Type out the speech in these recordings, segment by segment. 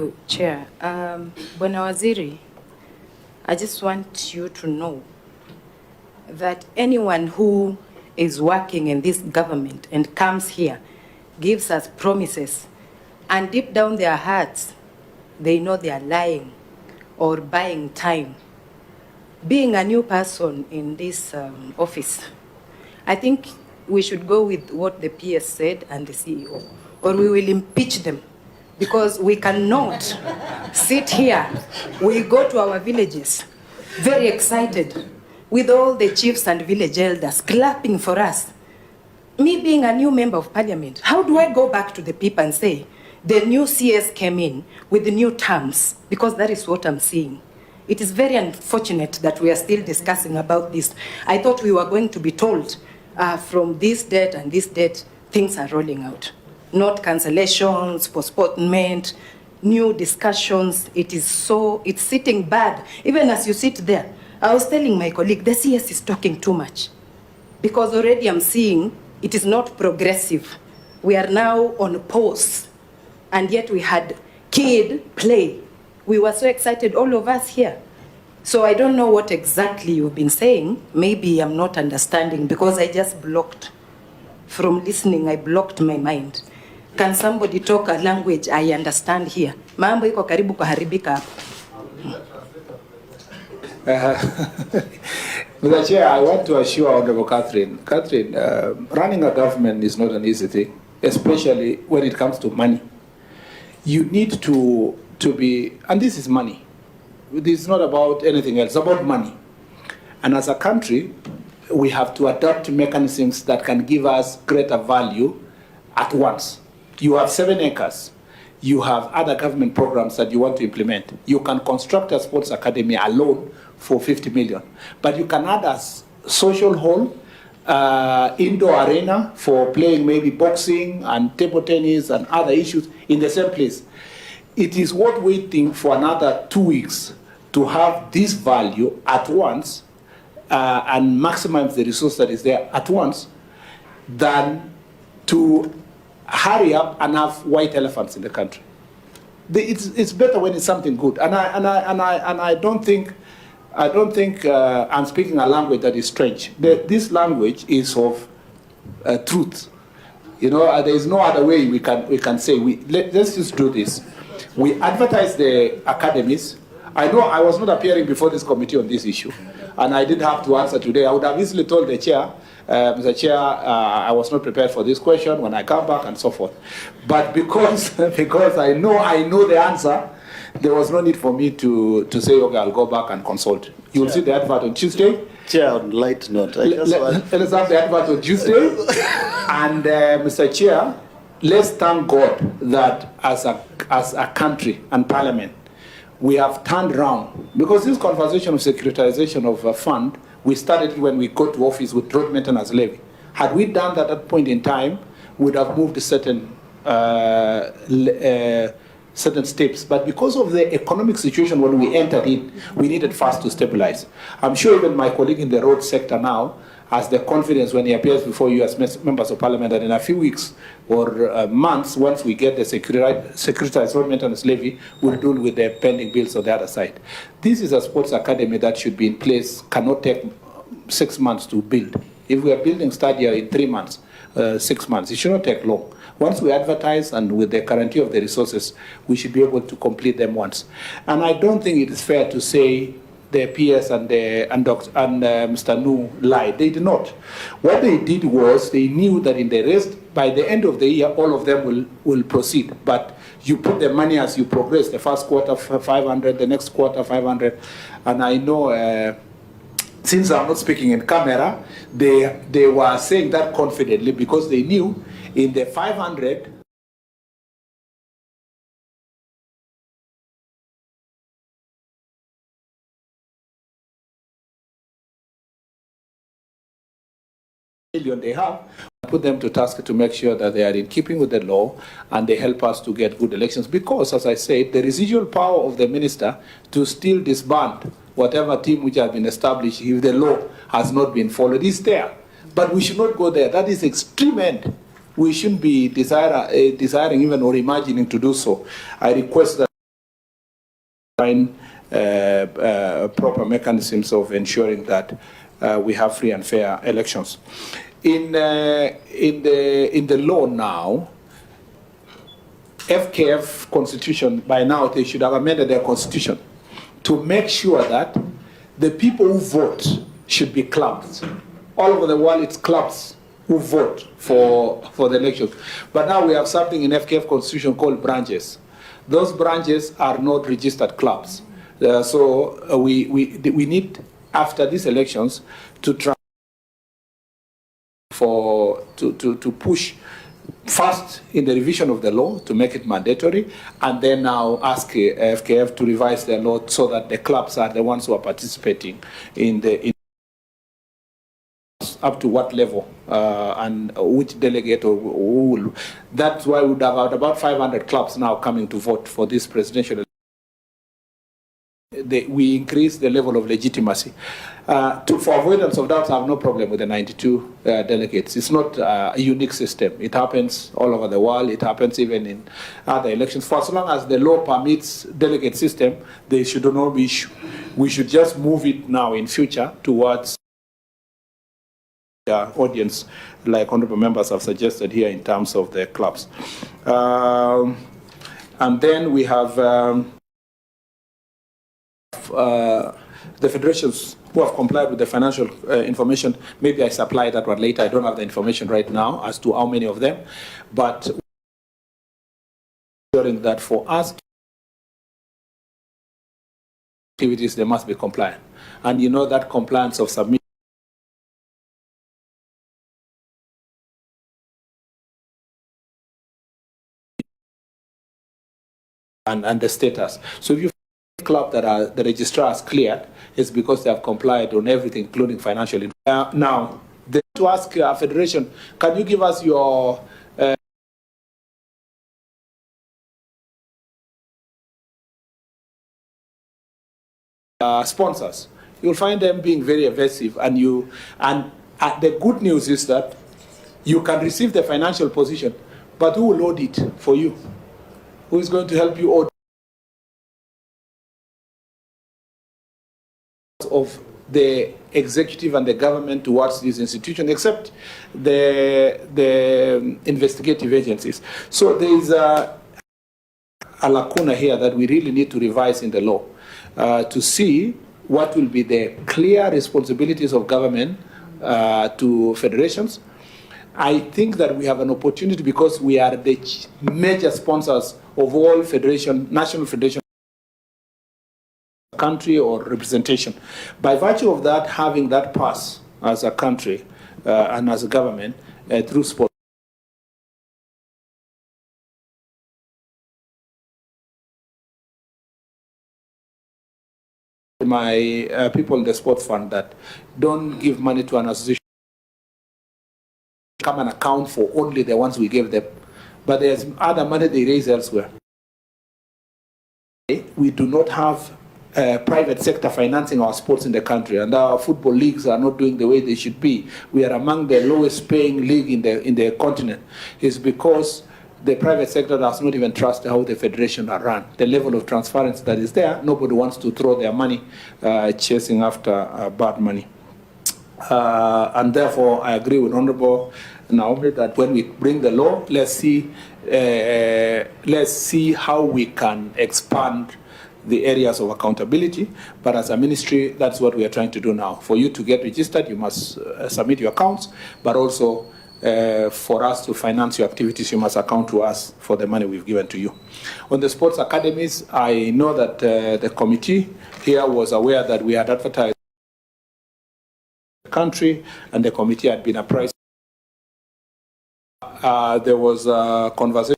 you, Chair. Bwana Waziri, I just want you to know that anyone who is working in this government and comes here, gives us promises, and deep down their hearts, they know they are lying or buying time. Being a new person in this office, I think we should go with what the PS said and the CEO, or we will impeach them, because we cannot sit here. We go to our villages very excited with all the chiefs and village elders clapping for us. Me being a new member of parliament, how do I go back to the people and say, the new CS came in with the new terms? Because that is what I'm seeing. It is very unfortunate that we are still discussing about this. I thought we were going to be told from this date and this date, things are rolling out. Not cancellations, postponement, new discussions. It's sitting bad. Even as you sit there, I was telling my colleague, the CS is talking too much. Because already I'm seeing it is not progressive. We are now on pause. And yet we had kid play. We were so excited, all of us here. So I don't know what exactly you've been saying. Maybe I'm not understanding, because I just blocked. From listening, I blocked my mind. Can somebody talk a language I understand here? Mambo iko karibu kuharibika hapa. Mr. Chair, I want to assure Honorable Catherine, running a government is not an easy thing, especially when it comes to money. You need to be, and this is money. This is not about anything else, it's about money. And as a country, we have to adapt mechanisms that can give us greater value at once. You have 7 acres. You have other government programs that you want to implement. You can construct a sports academy alone for 50 million. But you can add a social hall, indoor arena for playing maybe boxing and table tennis and other issues in the same place. It is worth waiting for another 2 weeks to have this value at once and maximize the resource that is there at once than to hurry up and have white elephants in the country. It's better when it's something good, and I don't think I'm speaking a language that is strange. This language is of truth. You know, there is no other way we can say. Let's just do this. We advertise the academies. I know I was not appearing before this committee on this issue, and I didn't have to answer today. I would have easily told the chair, Mr. Chair, I was not prepared for this question when I come back and so forth. But because I know the answer, there was no need for me to say, okay, I'll go back and consult. You will see the advert on Tuesday. Chair, on light note, let's have the advert on Tuesday. And Mr. Chair, let's thank God that as a country and parliament, we have turned around. Because this conversation of securitization of a fund, we started when we got to office with road maintenance levy. Had we done that at that point in time, we would have moved certain steps. But because of the economic situation when we entered in, we needed fast to stabilize. I'm sure even my colleague in the road sector now has the confidence when he appears before you as members of parliament that in a few weeks or months, once we get the securitized road maintenance levy, we'll deal with the pending bills on the other side. This is a sports academy that should be in place, cannot take 6 months to build. If we are building stadia in 3 months, 6 months, it should not take long. Once we advertise and with the guarantee of the resources, we should be able to complete them once. And I don't think it is fair to say the PS and Mr. Nu lied. They did not. What they did was they knew that in the rest, by the end of the year, all of them will proceed. But you put the money as you progress. The first quarter 500, the next quarter 500, and I know. Since I'm not speaking in camera, they were saying that confidently because they knew in the 500 million they have, put them to task to make sure that they are in keeping with the law and they help us to get good elections. Because, as I said, the residual power of the minister to still disband whatever team which has been established if the law has not been followed is there. But we should not go there. That is extreme end. We shouldn't be desiring even or imagining to do so. I request that find proper mechanisms of ensuring that we have free and fair elections. In the law now, FKF constitution, by now they should have amended their constitution to make sure that the people who vote should be clubs. All over the world, it's clubs who vote for the elections. But now we have something in FKF constitution called branches. Those branches are not registered clubs. So we need, after these elections, to try to push first in the revision of the law to make it mandatory, and then now ask FKF to revise their law so that the clubs are the ones who are participating in up to what level and which delegate or who will. That's why we would have about 500 clubs now coming to vote for this presidential election. We increase the level of legitimacy. For avoidance of doubt, I have no problem with the 92 delegates. It's not a unique system. It happens all over the world. It happens even in other elections. For as long as the law permits delegate system, there should not be issue. We should just move it now in future towards the audience, like honorable members have suggested here in terms of the clubs. And then we have the federations who have complied with the financial information. Maybe I supply that one later. I don't have the information right now as to how many of them, but ensuring that for us activities, they must be compliant. And you know that compliance of submission and the status. So if you club that the registrar has cleared, it's because they have complied on everything, including financial. Now, to ask a federation, can you give us your sponsors? You'll find them being very evasive, and the good news is that you can receive the financial position, but who will audit for you? Who is going to help you audit of the executive and the government towards these institutions, except the investigative agencies? So there is a lacuna here that we really need to revise in the law to see what will be the clear responsibilities of government to federations. I think that we have an opportunity because we are the major sponsors of all national federation country or representation. By virtue of that, having that pass as a country and as a government through sport. My people in the sports fund that don't give money to an association, come and account for only the ones we gave them, but there's other money they raise elsewhere. We do not have private sector financing our sports in the country, and our football leagues are not doing the way they should be. We are among the lowest paying league in the continent. It's because the private sector does not even trust how the federation are run. The level of transparency that is there, nobody wants to throw their money chasing after bad money. And therefore, I agree with Honorable Naomi that when we bring the law, let's see how we can expand the areas of accountability. But as a ministry, that's what we are trying to do now. For you to get registered, you must submit your accounts, but also for us to finance your activities, you must account to us for the money we've given to you. On the sports academies, I know that the committee here was aware that we had advertised the country, and the committee had been apprised. There was a conversation.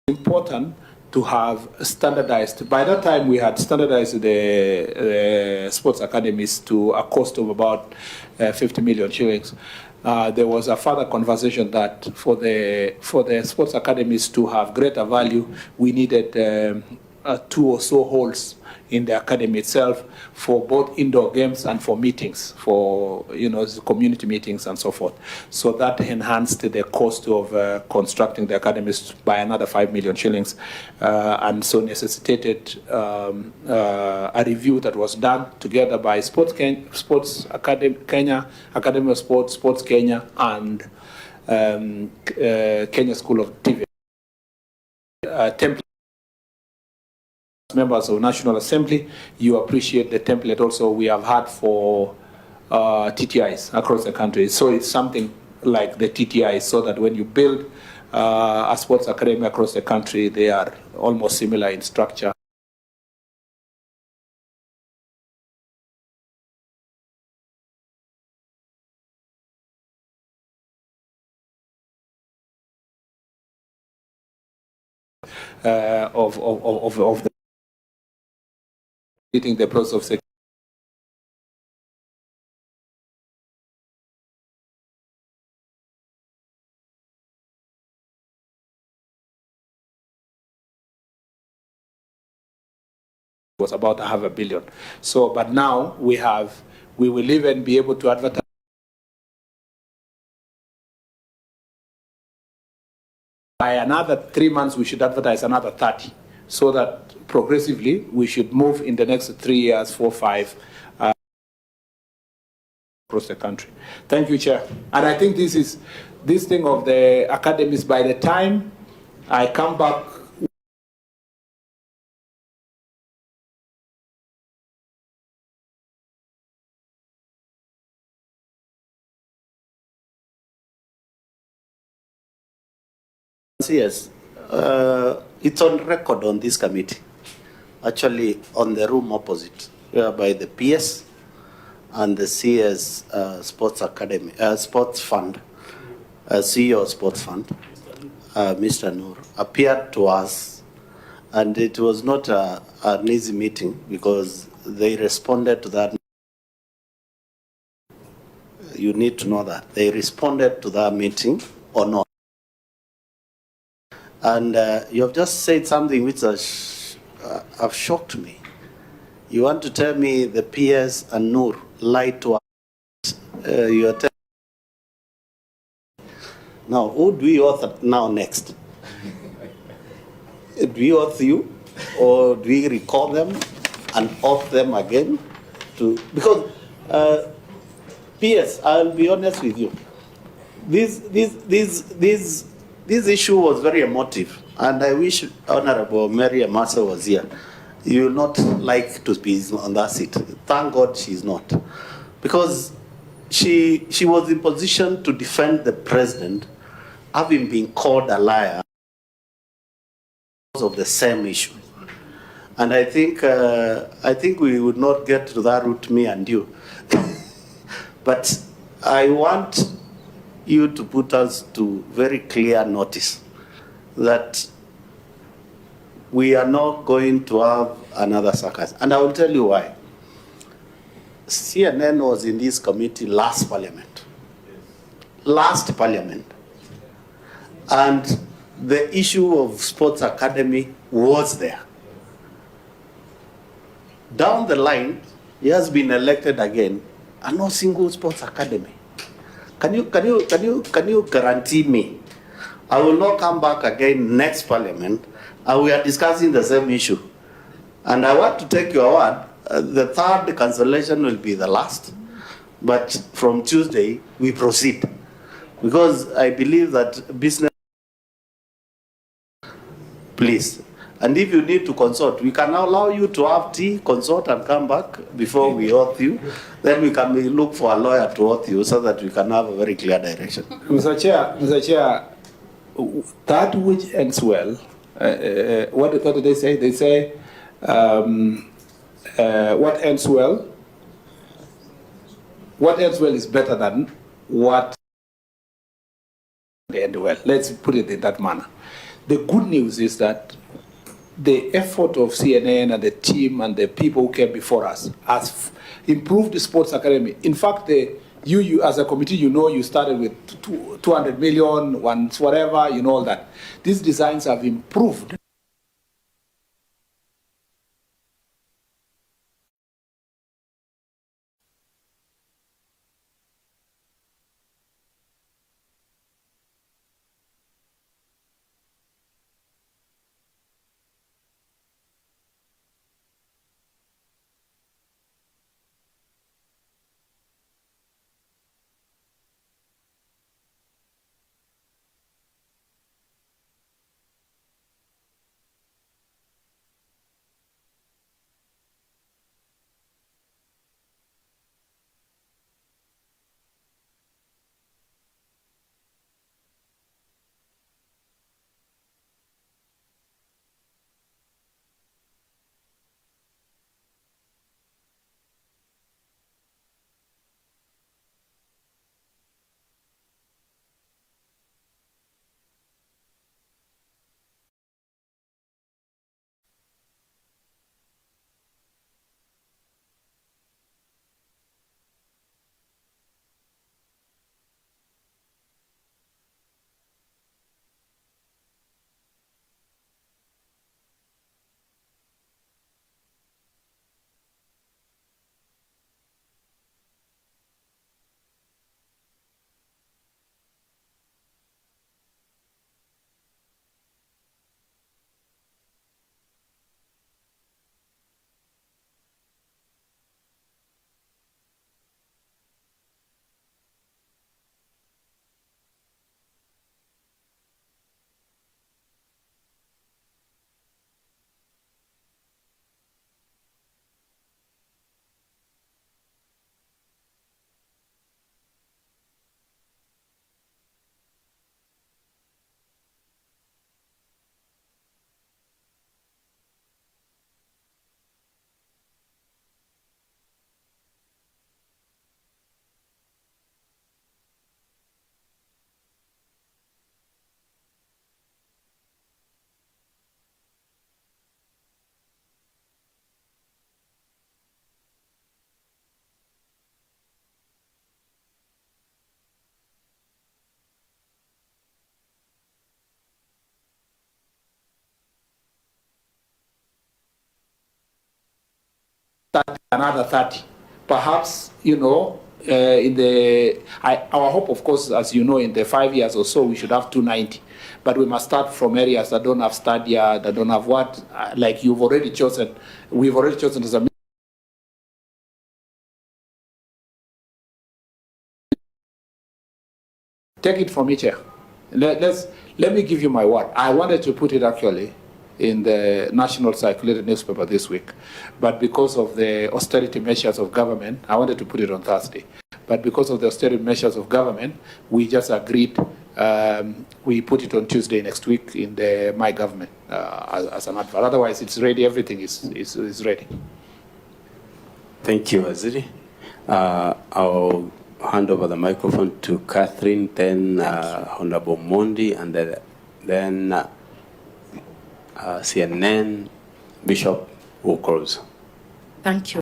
Important to have standardized. By that time, we had standardized the sports academies to a cost of about 50 million shillings. There was a further conversation that for the sports academies to have greater value, we needed 2 or so halls in the academy itself for both indoor games and for meetings, for community meetings and so forth. So that enhanced the cost of constructing the academies by another 5 million shillings, and so necessitated a review that was done together by Sports Academy, Academy of Sports, Sports Kenya, and Kenya School of TV. Template. Members of National Assembly, you appreciate the template also we have had for TTIs across the country. So it's something like the TTIs, so that when you build a sports academy across the country, they are almost similar in structure. Of the process of was about $500 million. So, but now we will even be able to advertise. By another 3 months, we should advertise another 30, so that progressively we should move in the next 3 years, 4, 5, across the country. Thank you, Chair. And I think this thing of the academies, by the time I come back, Yes, it's on record on this committee, actually on the room opposite, whereby the PS and the CS Sports Academy, Sports Fund, CEO Sports Fund, Mr. Noor, appeared to us, and it was not an easy meeting because they responded to that. You need to know that they responded to that meeting or not. And you have just said something which have shocked me. You want to tell me the PS and Noor lied to us? You are telling. Now, who do we author now next? Do we author you, or do we recall them and author them again? Because PS, I'll be honest with you. This issue was very emotive, and I wish Honorable Mary Amasa was here. You will not like to be on that seat. Thank God she's not. Because she was in position to defend the president, having been called a liar because of the same issue. And I think we would not get to that route, me and you. But I want you to put us to very clear notice that we are not going to have another circus. And I will tell you why. CNN was in this committee last parliament. And the issue of Sports Academy was there. Down the line, he has been elected again, and no single Sports Academy. Can you guarantee me I will not come back again next parliament and we are discussing the same issue? And I want to take your word, the third cancellation will be the last, but from Tuesday we proceed, because I believe that business, please. And if you need to consult, we can allow you to have tea, consult, and come back before we oath you. Then we can look for a lawyer to oath you so that we can have a very clear direction. Mr. Chair, that which ends well, what do they say? They say, what ends well is better than what end well. Let's put it in that manner. The good news is that the effort of CNN and the team and the people who came before us has improved the sports academy. In fact, you as a committee, you started with 200 million, once whatever, all that. These designs have improved. another 30. Perhaps, our hope, of course, as you know, in the 5 years or so, we should have 290. But we must start from areas that don't have stadia, that don't have what, like you've already chosen. We've already chosen as a take it from each here. Let me give you my word. I wanted to put it actually in the national circulated newspaper this week, but because of the austerity measures of government, I wanted to put it on Thursday. But because of the austerity measures of government, we just agreed. We put it on Tuesday next week in the My Government as an advert. Otherwise, it's ready. Everything is ready. Thank you, Waziri. I'll hand over the microphone to Catherine, then Honorable Mondi, and then CNN Bishop will close. Thank you.